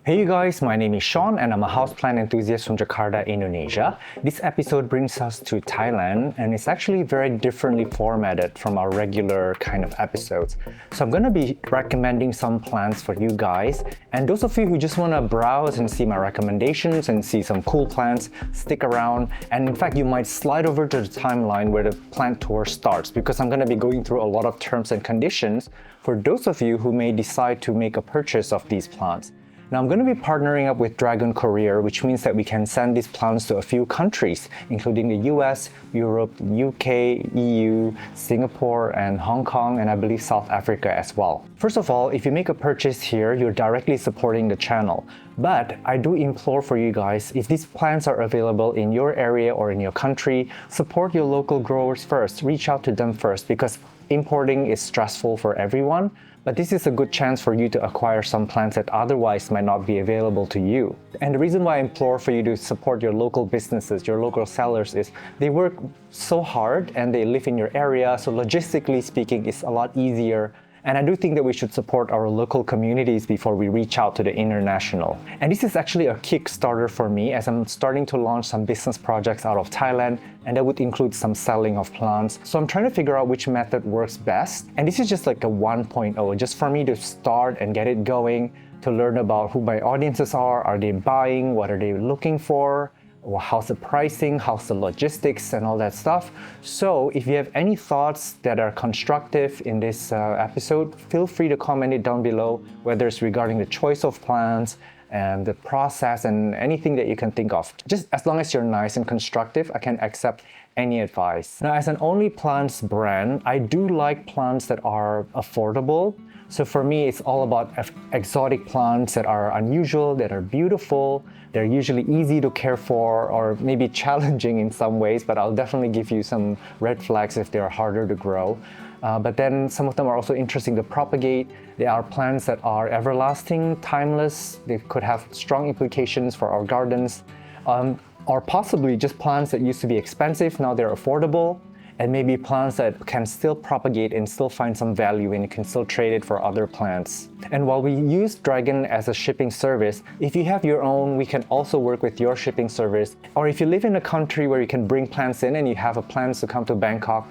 Hey you guys, my name is Sean and I'm a houseplant enthusiast from Jakarta, Indonesia. This episode brings us to Thailand and it's actually very differently formatted from our regular kind of episodes. So I'm going to be recommending some plants for you guys, and those of you who just want to browse and see my recommendations and see some cool plants, stick around. And in fact, you might slide over to the timeline where the plant tour starts, because I'm going to be going through a lot of terms and conditions for those of you who may decide to make a purchase of these plants. Now I'm going to be partnering up with Dragon Courier, which means that we can send these plants to a few countries, including the US, Europe, UK, EU, Singapore, and Hong Kong, and I believe South Africa as well. First of all, if you make a purchase here, you're directly supporting the channel. But I do implore for you guys, if these plants are available in your area or in your country, support your local growers first. Reach out to them first, because importing is stressful for everyone. But this is a good chance for you to acquire some plants that otherwise might not be available to you. And the reason why I implore for you to support your local businesses, your local sellers, is they work so hard and they live in your area, so logistically speaking, it's a lot easier. And I do think that we should support our local communities before we reach out to the international. And this is actually a Kickstarter for me, as I'm starting to launch some business projects out of Thailand, and that would include some selling of plants. So I'm trying to figure out which method works best. And this is just like a 1.0, just for me to start and get it going, to learn about who my audiences are they buying, what are they looking for, how's the pricing, how's the logistics, and all that stuff. So if you have any thoughts that are constructive in this episode, feel free to comment it down below, whether it's regarding the choice of plants and the process and anything that you can think of. Just as long as you're nice and constructive, I can accept any advice. Now, as an Onlyplants brand, I do like plants that are affordable. So for me, it's all about exotic plants that are unusual, that are beautiful. They're usually easy to care for, or maybe challenging in some ways, but I'll definitely give you some red flags if they're harder to grow. But then some of them are also interesting to propagate. They are plants that are everlasting, timeless. They could have strong implications for our gardens, or possibly just plants that used to be expensive, now they're affordable. And maybe plants that can still propagate and still find some value, and you can still trade it for other plants. And while we use Dragon as a shipping service, if you have your own, we can also work with your shipping service. Or if you live in a country where you can bring plants in and you have plans to come to Bangkok,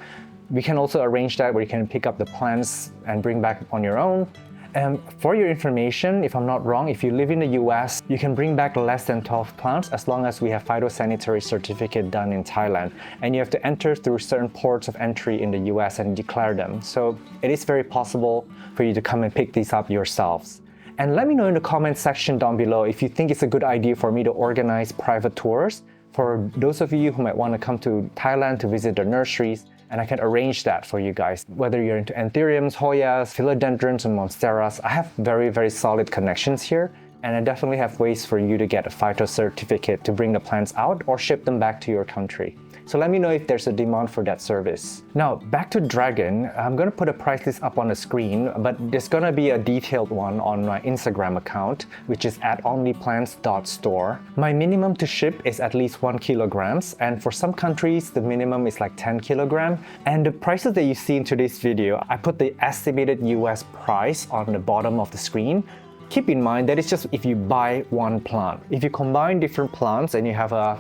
we can also arrange that where you can pick up the plants and bring back on your own. And for your information, if I'm not wrong, if you live in the US, you can bring back less than 12 plants as long as we have phytosanitary certificate done in Thailand. And you have to enter through certain ports of entry in the US and declare them. So it is very possible for you to come and pick these up yourselves. And let me know in the comment section down below if you think it's a good idea for me to organize private tours for those of you who might want to come to Thailand to visit the nurseries. And I can arrange that for you guys. Whether you're into Anthuriums, Hoyas, Philodendrons, and Monsteras, I have very, very solid connections here. And I definitely have ways for you to get a phyto certificate to bring the plants out or ship them back to your country. So let me know if there's a demand for that service. Now, back to Dragon. I'm going to put a price list up on the screen, but there's going to be a detailed one on my Instagram account, which is at onlyplants.store. My minimum to ship is at least 1 kilograms, and for some countries, the minimum is like 10 kilograms. And the prices that you see in today's video, I put the estimated US price on the bottom of the screen. Keep in mind that it's just if you buy one plant. If you combine different plants and you have a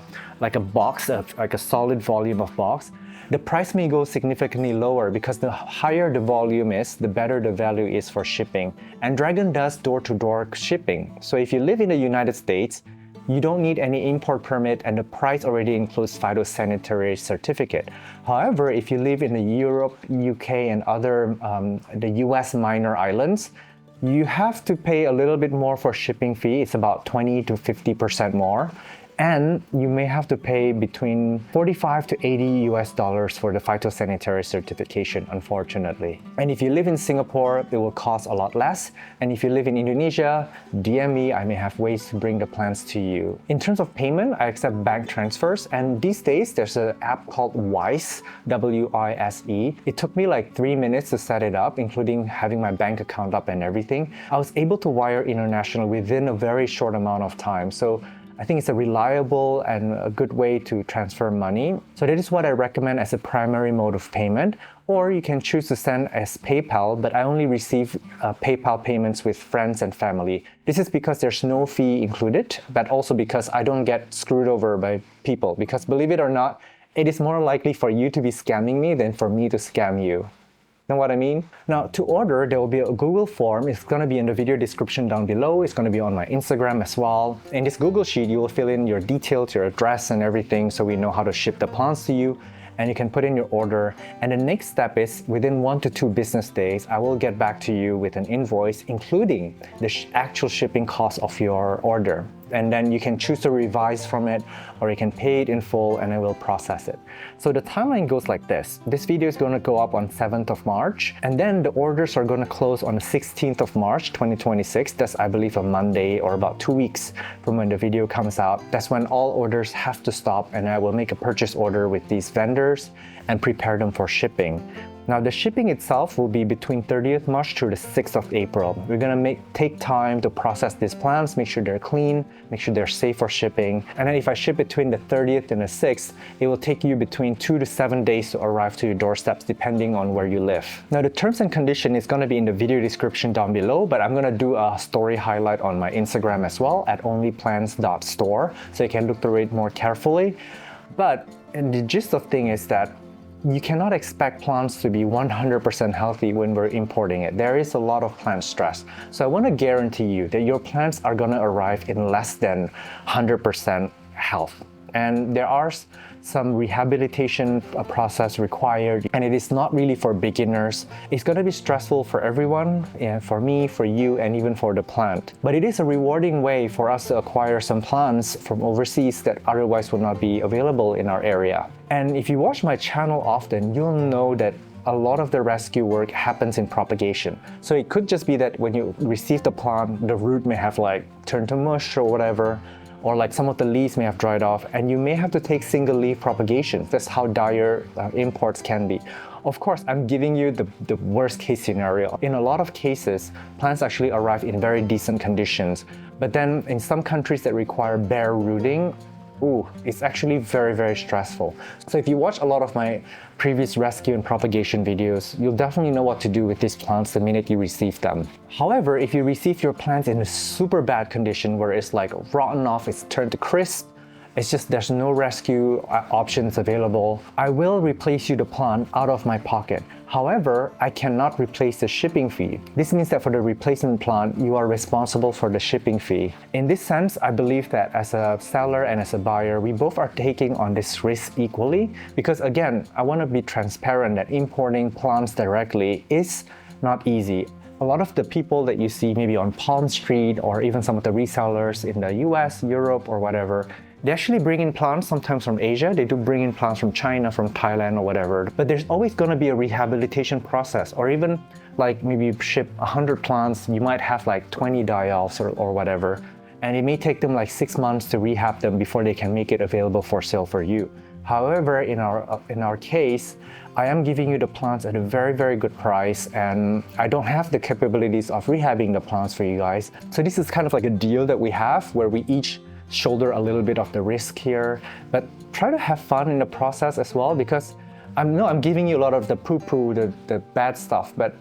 box of like a solid volume of box, the price may go significantly lower, because the higher the volume is, the better the value is for shipping. And Dragon does door-to-door shipping. So if you live in the United States, you don't need any import permit, and the price already includes phytosanitary certificate. However, if you live in the Europe, UK, and other the US minor islands, you have to pay a little bit more for shipping fee. It's about 20 to 50% more. And you may have to pay between 45 to 80 US dollars for the phytosanitary certification, unfortunately. And if you live in Singapore, it will cost a lot less. And if you live in Indonesia, DM me, I may have ways to bring the plants to you. In terms of payment, I accept bank transfers. And these days, there's an app called Wise, W-I-S-E. It took me like 3 minutes to set it up, including having my bank account up and everything. I was able to wire international within a very short amount of time. So I think it's a reliable and a good way to transfer money. So that is what I recommend as a primary mode of payment. Or you can choose to send as PayPal, but I only receive PayPal payments with friends and family. This is because there's no fee included, but also because I don't get screwed over by people. Because believe it or not, it is more likely for you to be scamming me than for me to scam you. Know what I mean? Now, to order, there will be a Google form. It's going to be in the video description down below. It's going to be on my Instagram as well. In this Google sheet, you will fill in your details, your address and everything, so we know how to ship the plants to you. And you can put in your order. And the next step is within 1 to 2 business days, I will get back to you with an invoice, including the actual shipping cost of your order. And then you can choose to revise from it, or you can pay it in full and I will process it. So the timeline goes like this. This video is going to go up on 7th of March, and then the orders are going to close on the 16th of March, 2026. That's, I believe, a Monday, or about 2 weeks from when the video comes out. That's when all orders have to stop, and I will make a purchase order with these vendors and prepare them for shipping. Now, the shipping itself will be between 30th March to the 6th of April. We're gonna take time to process these plants, make sure they're clean, make sure they're safe for shipping. And then if I ship between the 30th and the 6th, it will take you between 2 to 7 days to arrive to your doorsteps, depending on where you live. Now, the terms and condition is gonna be in the video description down below, but I'm gonna do a story highlight on my Instagram as well at onlyplants.store, so you can look through it more carefully. But the gist of thing is that you cannot expect plants to be 100% healthy when we're importing it. There is a lot of plant stress. So I want to guarantee you that your plants are going to arrive in less than 100% health. And there are some rehabilitation process required, and it is not really for beginners. It's going to be stressful for everyone, for me, for you, and even for the plant. But it is a rewarding way for us to acquire some plants from overseas that otherwise would not be available in our area. And if you watch my channel often, you'll know that a lot of the rescue work happens in propagation. So it could just be that when you receive the plant, the root may have turned to mush or whatever, or some of the leaves may have dried off, and you may have to take single leaf propagation. That's how dire imports can be. Of course, I'm giving you the worst case scenario. In a lot of cases, plants actually arrive in very decent conditions. But then in some countries that require bare rooting, it's actually very, very stressful. So if you watch a lot of my previous rescue and propagation videos, you'll definitely know what to do with these plants the minute you receive them. However, if you receive your plants in a super bad condition where it's rotten off, it's turned to crisp, it's just there's no rescue options available, I will replace you the plant out of my pocket. However, I cannot replace the shipping fee. This means that for the replacement plant, you are responsible for the shipping fee. In this sense, I believe that as a seller and as a buyer, we both are taking on this risk equally, because again, I want to be transparent that importing plants directly is not easy. A lot of the people that you see maybe on Palm Street, or even some of the resellers in the US, Europe, or whatever, they actually bring in plants sometimes from Asia. They do bring in plants from China, from Thailand, or whatever. But there's always going to be a rehabilitation process, or even maybe you ship 100 plants, you might have 20 die-offs or whatever. And it may take them 6 months to rehab them before they can make it available for sale for you. However, in our case, I am giving you the plants at a very, very good price, and I don't have the capabilities of rehabbing the plants for you guys. So this is kind of like a deal that we have where we each shoulder a little bit of the risk here, but try to have fun in the process as well, because I'm giving you a lot of the poo-poo, the bad stuff, but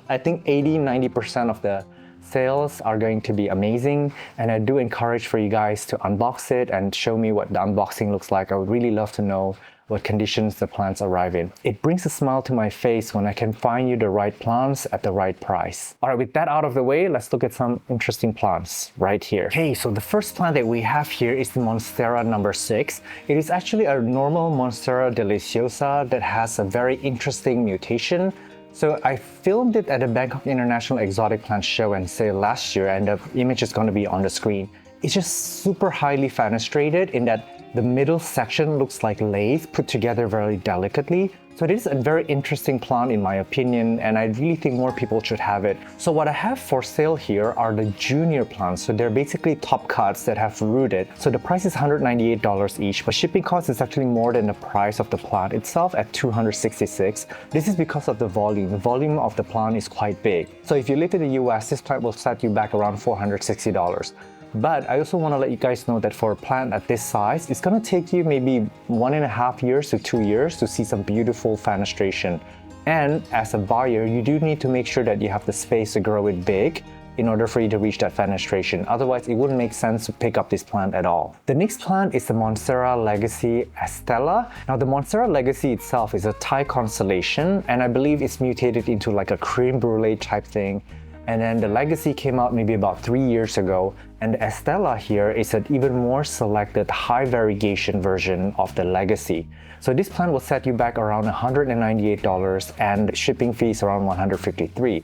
I think 80-90% of the sales are going to be amazing, and I do encourage for you guys to unbox it and show me what the unboxing looks like. I would really love to know what conditions the plants arrive in. It brings a smile to my face when I can find you the right plants at the right price. All right, with that out of the way, let's look at some interesting plants right here. Okay, so the first plant that we have here is the Monstera number 6. It is actually a normal Monstera deliciosa that has a very interesting mutation. So I filmed it at the Bangkok International Exotic Plant Show and Sale last year, and the image is going to be on the screen. It's just super highly fenestrated in that the middle section looks like lace put together very delicately. So it is a very interesting plant in my opinion, and I really think more people should have it. So what I have for sale here are the junior plants. So they're basically top cuts that have rooted. So the price is $198 each, but shipping cost is actually more than the price of the plant itself at $266. This is because of the volume. The volume of the plant is quite big. So if you live in the US, this plant will set you back around $460. But I also want to let you guys know that for a plant at this size, it's going to take you maybe 1.5 years to 2 years to see some beautiful fenestration. And as a buyer, you do need to make sure that you have the space to grow it big in order for you to reach that fenestration. Otherwise, it wouldn't make sense to pick up this plant at all. The next plant is the Monstera Legacy Estella. Now, the Monstera Legacy itself is a Thai constellation, and I believe it's mutated into like a creme brulee type thing. And then the Legacy came out maybe about 3 years ago, and the Estella here is an even more selected high variegation version of the Legacy. So this plant will set you back around $198 and shipping fees around $153.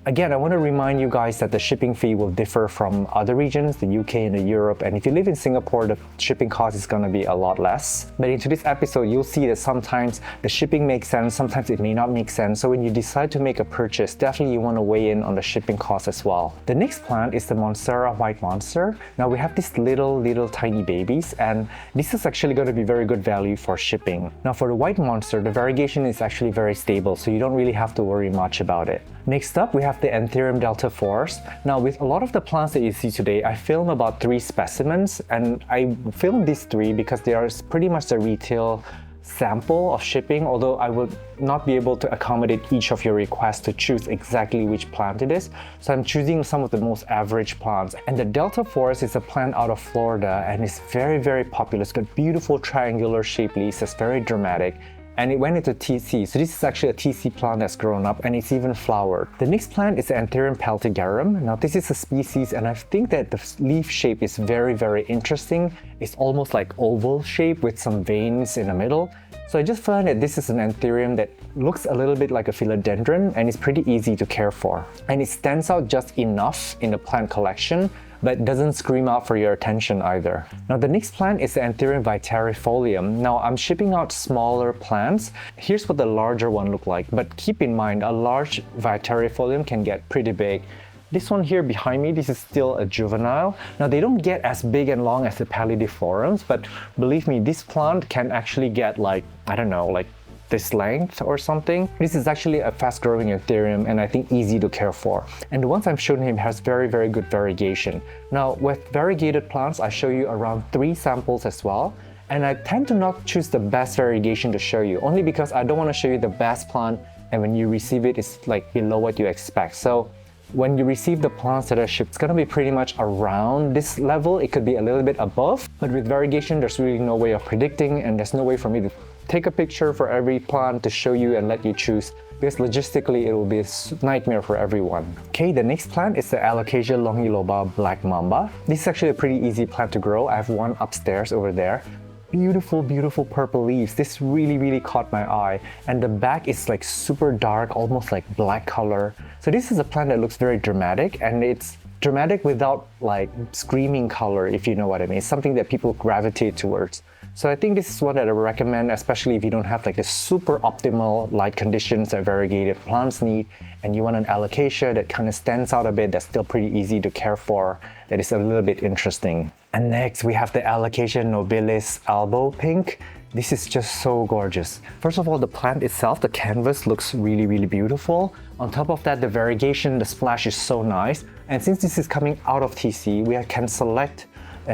Again, I want to remind you guys that the shipping fee will differ from other regions, the UK and the Europe, and if you live in Singapore, the shipping cost is going to be a lot less. But in today's episode, you'll see that sometimes the shipping makes sense, sometimes it may not make sense. So when you decide to make a purchase, definitely you want to weigh in on the shipping cost as well. The next plant is the Monstera White Monster. Now we have these little tiny babies, and this is actually going to be very good value for shipping. Now for the White Monster, the variegation is actually very stable, so you don't really have to worry much about it. Next up, we have the Anthurium Delta Force. Now, with a lot of the plants that you see today, I filmed about 3 specimens, and I filmed these 3 because they are pretty much the retail sample of shipping, although I will not be able to accommodate each of your requests to choose exactly which plant it is. So I'm choosing some of the most average plants. And the Delta Force is a plant out of Florida, and it's very popular. It's got beautiful triangular shaped leaves, it's very dramatic. And it went into TC, so this is actually a TC plant that's grown up, and it's even flowered. The next plant is the Anthurium peltigerum. Now this is a species, and I think that the leaf shape is very interesting. It's almost like oval shape with some veins in the middle. So I just find that this is an Anthurium that looks a little bit like a Philodendron, and it's pretty easy to care for. And it stands out just enough in the plant collection, but doesn't scream out for your attention either. Now the next plant is the Anthurium vitarifolium. Now I'm shipping out smaller plants. Here's what the larger one look like, but keep in mind a large vitarifolium can get pretty big. This one here behind me, this is still a juvenile. Now they don't get as big and long as the pallidiflorums, but believe me, this plant can actually get like, I don't know, like this length or something. This is actually a fast-growing Anthurium, and I think easy to care for. And the ones I'm showing him has very good variegation. Now with variegated plants, I show you around 3 samples as well. And I tend to not choose the best variegation to show you, only because I don't want to show you the best plant and when you receive it, it's like below what you expect. So when you receive the plants that are shipped, it's gonna be pretty much around this level. It could be a little bit above, but with variegation, there's really no way of predicting, and there's no way for me to take a picture for every plant to show you and let you choose, because logistically it will be a nightmare for everyone. Okay, the next plant is the Alocasia longiloba black mamba. This is actually a pretty easy plant to grow. I have one upstairs over there. Beautiful purple leaves. This really caught my eye, and the back is like super dark, almost like black color. So this is a plant that looks very dramatic, and it's dramatic without like screaming color, if you know what I mean. It's something that people gravitate towards. So I think this is one that I would recommend, especially if you don't have like the super optimal light conditions that variegated plants need, and you want an Alocasia that kind of stands out a bit, that's still pretty easy to care for, that is a little bit interesting. And next we have the Alocasia nobilis albo pink. This is just so gorgeous. First of all, the plant itself, the canvas looks really beautiful. On top of that, the variegation, the splash is so nice. And since this is coming out of TC, we can select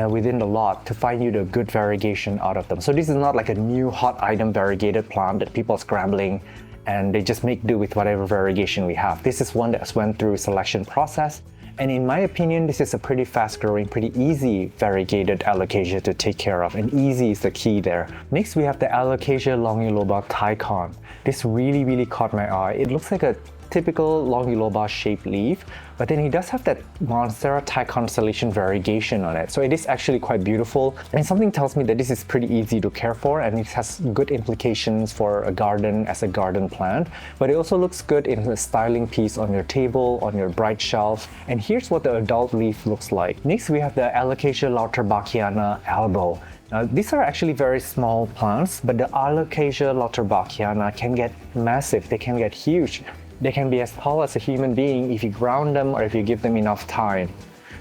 within the lot to find you the good variegation out of them. So this is not like a new hot item variegated plant that people are scrambling and they just make do with whatever variegation we have. This is one that went through selection process. And in my opinion, this is a pretty fast-growing, pretty easy variegated Alocasia to take care of, and easy is the key there. Next, we have the Alocasia longiloba Tycon. This really caught my eye. It looks like a typical longiloba shaped leaf, but then it does have that Monstera Thai constellation variegation on it. So it is actually quite beautiful, and something tells me that this is pretty easy to care for, and it has good implications for a garden as a garden plant. But it also looks good in a styling piece on your table, on your bright shelf. And here's what the adult leaf looks like. Next, we have the Alocasia lauterbachia albo. Now, these are actually very small plants, but the Alocasia lauterbachia can get massive, they can get huge. They can be as tall as a human being if you ground them or if you give them enough time.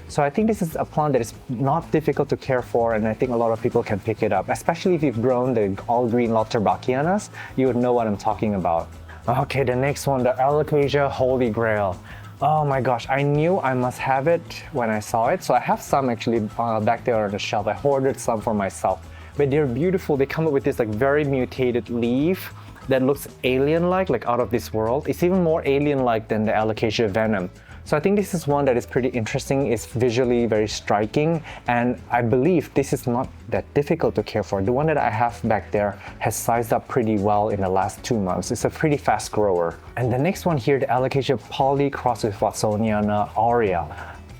So I think this is a plant that is not difficult to care for, and I think a lot of people can pick it up, especially if you've grown the all-green lauterbachia, you would know what I'm talking about. Okay, the next one, the Alocasia Holy Grail. Oh my gosh, I knew I must have it when I saw it. So I have some actually back there on the shelf. I hoarded some for myself. But they're beautiful. They come up with this like very mutated leaf that looks alien-like out of this world. It's even more alien-like than the Alocasia venom. So I think this is one that is pretty interesting. It's visually very striking, and I believe this is not that difficult to care for. The one that I have back there has sized up pretty well in the last 2 months. It's a pretty fast grower. And the next one here, the Alocasia poly crossed with Watsoniana aurea.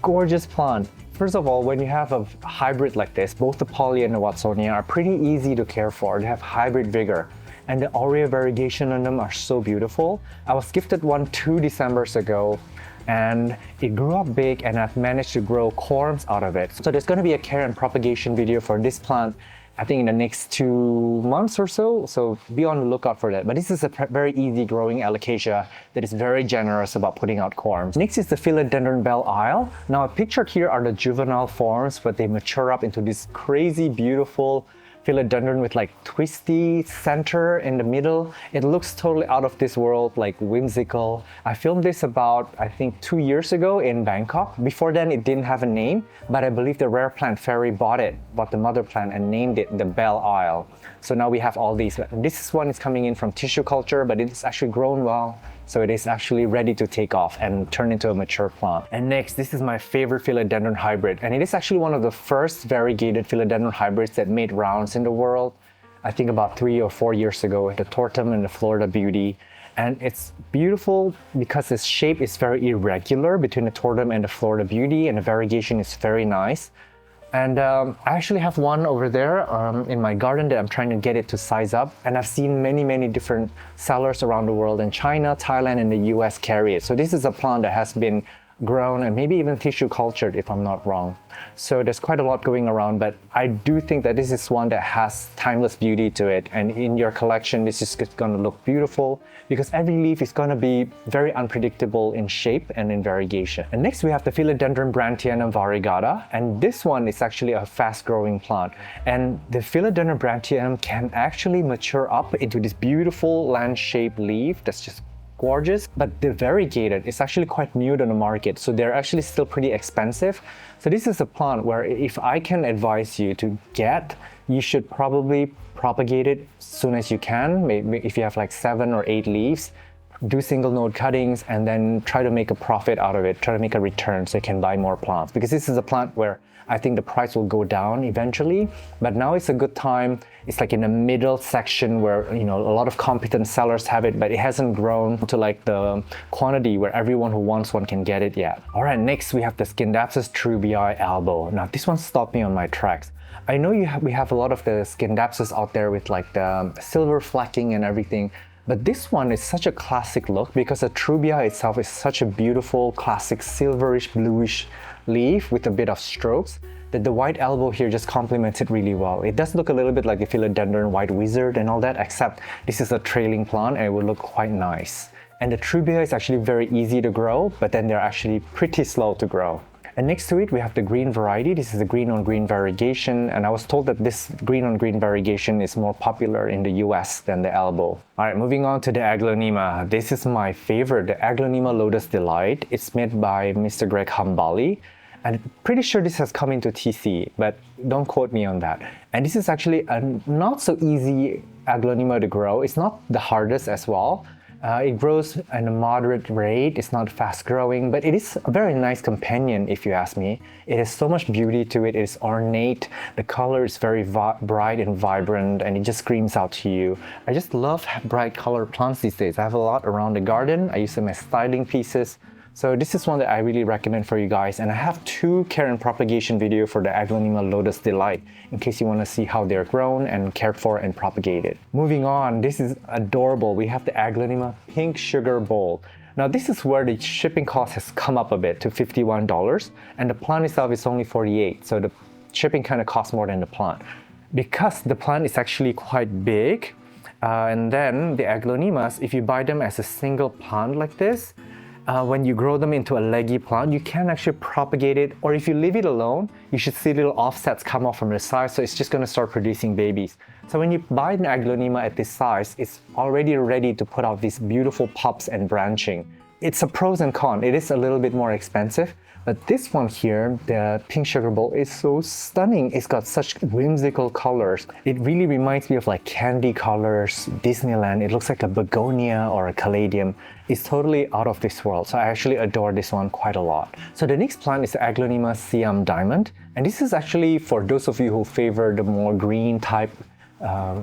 Gorgeous plant. First of all, when you have a hybrid like this, both the poly and the Watsonia are pretty easy to care for. They have hybrid vigor. And the aurea variegation on them are so beautiful. I was gifted one 2 Decembers ago, and it grew up big, and I've managed to grow corms out of it. So there's going to be a care and propagation video for this plant, I think in the next 2 months or so. So be on the lookout for that. But this is a very easy growing Alocasia that is very generous about putting out corms. Next is the Philodendron Belle Isle. Now pictured here are the juvenile forms, but they mature up into this crazy beautiful philodendron with like twisty center in the middle. It looks totally out of this world, like whimsical. I filmed this about, I think 2 years ago in Bangkok. Before then it didn't have a name, but I believe the Rare Plant Fairy bought the mother plant and named it the Belle Isle. So now we have all these. This one is coming in from tissue culture, but it's actually grown well. So it is actually ready to take off and turn into a mature plant. And next, this is my favorite philodendron hybrid. And it is actually one of the first variegated philodendron hybrids that made rounds in the world. I think about 3 or 4 years ago, the Tortum and the Florida Beauty. And it's beautiful because its shape is very irregular between the Tortum and the Florida Beauty, and the variegation is very nice. And I actually have one over there in my garden that I'm trying to get it to size up. And I've seen many different sellers around the world in China, Thailand, and the US carry it. So this is a plant that has been grown and maybe even tissue cultured, if I'm not wrong. So there's quite a lot going around, but I do think that this is one that has timeless beauty to it. And in your collection, this is going to look beautiful because every leaf is going to be very unpredictable in shape and in variegation. And next we have the Philodendron Brand variegata. And this one is actually a fast growing plant. And the Philodendron Brand can actually mature up into this beautiful land-shaped leaf that's just gorgeous, but the variegated is actually quite new to the market, so they're actually still pretty expensive. So this is a plant where if I can advise you to get, you should probably propagate it as soon as you can. Maybe if you have like 7 or 8 leaves, do single node cuttings and then try to make a profit out of it, try to make a return so you can buy more plants, because this is a plant where I think the price will go down eventually, but now it's a good time. It's like in the middle section where, you know, a lot of competent sellers have it, but it hasn't grown to like the quantity where everyone who wants one can get it yet. All right, next we have the Scindapsus trubii albo. Now this one stopped me on my tracks. I know we have a lot of the Scindapsus out there with like the silver flecking and everything, but this one is such a classic look because the trubia itself is such a beautiful, classic silverish, bluish leaf with a bit of strokes that the white elbow here just complements it really well. It does look a little bit like the Philodendron white wizard and all that, except this is a trailing plant and it will look quite nice. And the trubia is actually very easy to grow, but then they're actually pretty slow to grow. And next to it, we have the green variety. This is the green on green variegation. And I was told that this green on green variegation is more popular in the US than the elbow. All right, moving on to the Aglaonema. This is my favorite, the Aglaonema Lotus Delight. It's made by Mr. Greg Hambali. And I'm pretty sure this has come into TC, but don't quote me on that. And this is actually a not so easy Aglaonema to grow. It's not the hardest as well. It grows at a moderate rate. It's not fast growing, but it is a very nice companion if you ask me. It has so much beauty to it. It is ornate. The color is very bright and vibrant, and it just screams out to you. I just love bright colored plants these days. I have a lot around the garden. I use them as styling pieces. So this is one that I really recommend for you guys, and I have 2 care and propagation video for the Aglaonema Lotus Delight in case you want to see how they're grown and cared for and propagated. Moving on, this is adorable. We have the Aglaonema Pink Sugar Bowl. Now this is where the shipping cost has come up a bit to $51, and the plant itself is only $48, so the shipping kind of costs more than the plant. Because the plant is actually quite big, and then the Aglaonemas, if you buy them as a single plant like this, when you grow them into a leggy plant, you can actually propagate it, or if you leave it alone, you should see little offsets come off from the side, so it's just going to start producing babies. So when you buy an Aglaonema at this size, it's already ready to put out these beautiful pups and branching. it's a pros and cons. It is a little bit more expensive, but this one here, the pink sugar bowl, is so stunning. It's got such whimsical colors. It really reminds me of like candy colors, Disneyland. It looks like a begonia or a caladium. It's totally out of this world. So I actually adore this one quite a lot. So the next plant is the Aglaonema Siam Diamond. And this is actually for those of you who favor the more green type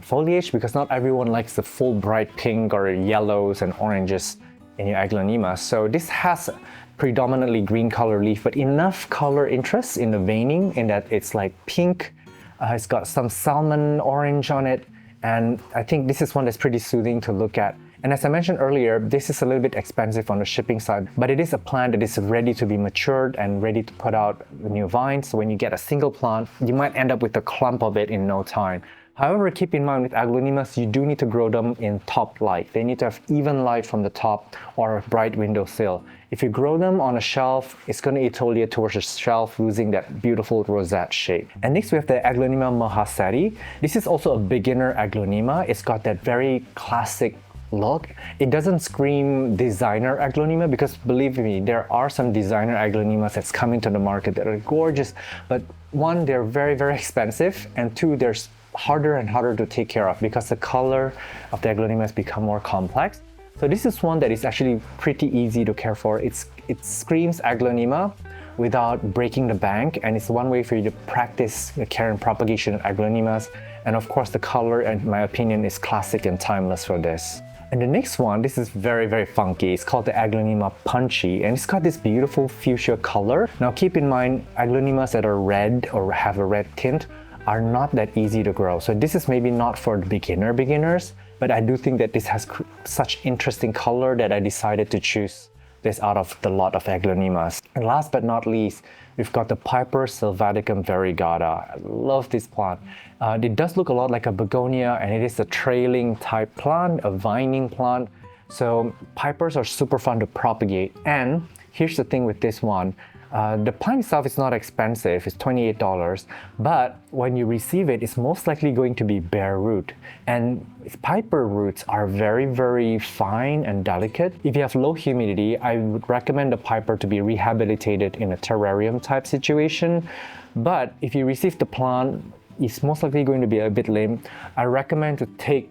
foliage, because not everyone likes the full bright pink or yellows and oranges in your Aglaonema. So this has predominantly green color leaf, but enough color interest in the veining in that it's like pink, it's got some salmon orange on it, and I think this is one that's pretty soothing to look at. And as I mentioned earlier, this is a little bit expensive on the shipping side, but it is a plant that is ready to be matured and ready to put out new vines. So when you get a single plant, you might end up with a clump of it in no time. However, keep in mind with Aglaonemas, you do need to grow them in top light. They need to have even light from the top or a bright windowsill. If you grow them on a shelf, it's going to etiolate towards the shelf, losing that beautiful rosette shape. And next we have the Aglaonema mahaseri. This is also a beginner Aglaonema. It's got that very classic look. It doesn't scream designer Aglaonema, because believe me, there are some designer Aglaonemas that's coming to the market that are gorgeous, but one, they're very, very expensive, and two, they're harder and harder to take care of because the color of the Aglaonema has become more complex. So this is one that is actually pretty easy to care for. It screams Aglaonema without breaking the bank, and it's one way for you to practice the care and propagation of Aglaonemas. And of course, the color, in my opinion, is classic and timeless for this. And the next one, this is very, very funky. It's called the Aglaonema Punchy, and it's got this beautiful fuchsia color. Now keep in mind, Aglaonemas that are red or have a red tint are not that easy to grow. So this is maybe not for the beginners, but I do think that this has such interesting color that I decided to choose this out of the lot of Aglaonemas. And last but not least, we've got the Piper sylvaticum variegata. I love this plant. It does look a lot like a begonia, and it is a trailing type plant, a vining plant. So Pipers are super fun to propagate. And here's the thing with this one. The plant itself is not expensive, it's $28, but when you receive it, it's most likely going to be bare root. And Piper roots are very, very fine and delicate. If you have low humidity, I would recommend the Piper to be rehabilitated in a terrarium type situation. But if you receive the plant, it's most likely going to be a bit lame. I recommend to take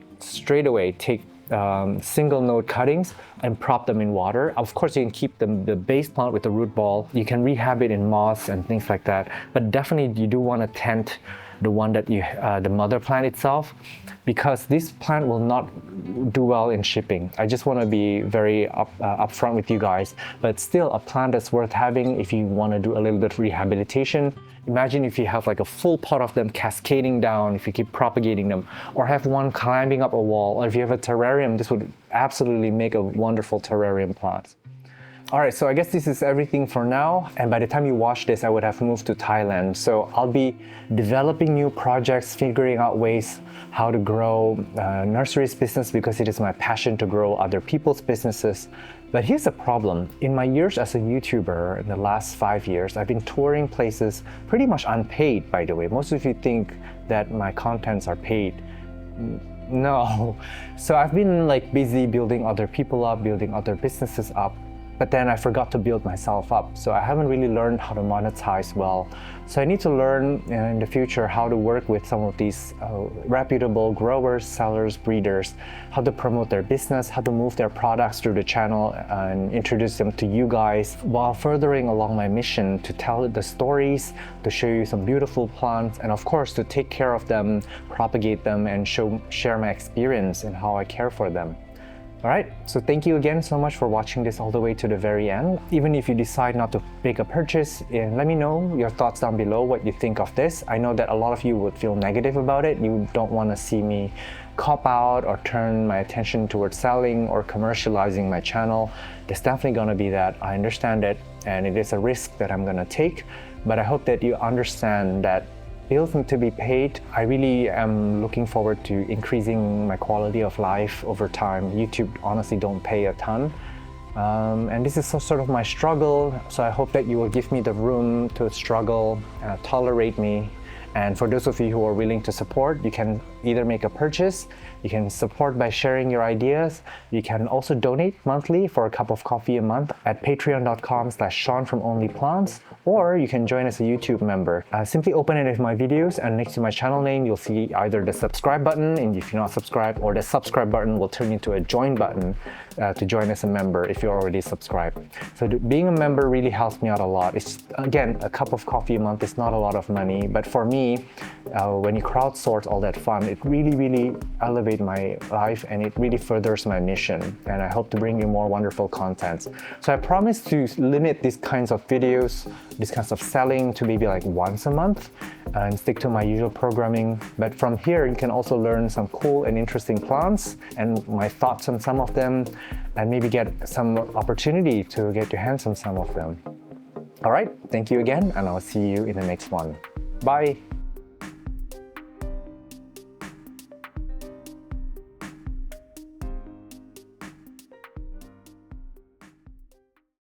single node cuttings and prop them in water. Of course, you can keep the base plant with the root ball. You can rehab it in moss and things like that. But definitely you do want to tent the one that the mother plant itself, because this plant will not do well in shipping. I just want to be very upfront with you guys, but still a plant that's worth having if you want to do a little bit of rehabilitation. Imagine if you have like a full pot of them cascading down if you keep propagating them, or have one climbing up a wall, or if you have a terrarium, this would absolutely make a wonderful terrarium plant. Alright, so I guess this is everything for now, and by the time you watch this, I would have moved to Thailand. So I'll be developing new projects, figuring out ways how to grow nurseries business, because it is my passion to grow other people's businesses. But here's the problem. In my years as a YouTuber, in the last 5 years, I've been touring places pretty much unpaid, by the way. Most of you think that my contents are paid. No. So I've been like busy building other people up, building other businesses up. But then I forgot to build myself up. So I haven't really learned how to monetize well. So I need to learn in the future how to work with some of these reputable growers, sellers, breeders, how to promote their business, how to move their products through the channel and introduce them to you guys, while furthering along my mission to tell the stories, to show you some beautiful plants, and of course to take care of them, propagate them, and share my experience and how I care for them. Alright, so thank you again so much for watching this all the way to the very end. Even if you decide not to make a purchase, let me know your thoughts down below, what you think of this. I know that a lot of you would feel negative about it. You don't want to see me cop out or turn my attention towards selling or commercializing my channel. There's definitely going to be that. I understand it, and it is a risk that I'm going to take, but I hope that you understand that bills need to be paid. I really am looking forward to increasing my quality of life over time. YouTube honestly don't pay a ton. And this is sort of my struggle, so I hope that you will give me the room to struggle, tolerate me, And for those of you who are willing to support, you can either make a purchase, you can support by sharing your ideas, you can also donate monthly for a cup of coffee a month at patreon.com/Sean from Onlyplants, or you can join as a YouTube member. Simply open any of my videos, and next to my channel name, you'll see either the subscribe button, and if you're not subscribed, or the subscribe button will turn into a join button to join as a member if you're already subscribed. So being a member really helps me out a lot. It's, again, a cup of coffee a month is not a lot of money, but for me, when you crowdsource all that fund, it really elevates my life, and it really furthers my mission, and I hope to bring you more wonderful content. So I promise to limit these kinds of videos, these kinds of selling, to maybe like once a month and stick to my usual programming. But from here, you can also learn some cool and interesting plants and my thoughts on some of them, and maybe get some opportunity to get your hands on some of them. All right, thank you again, and I'll see you in the next one. Bye.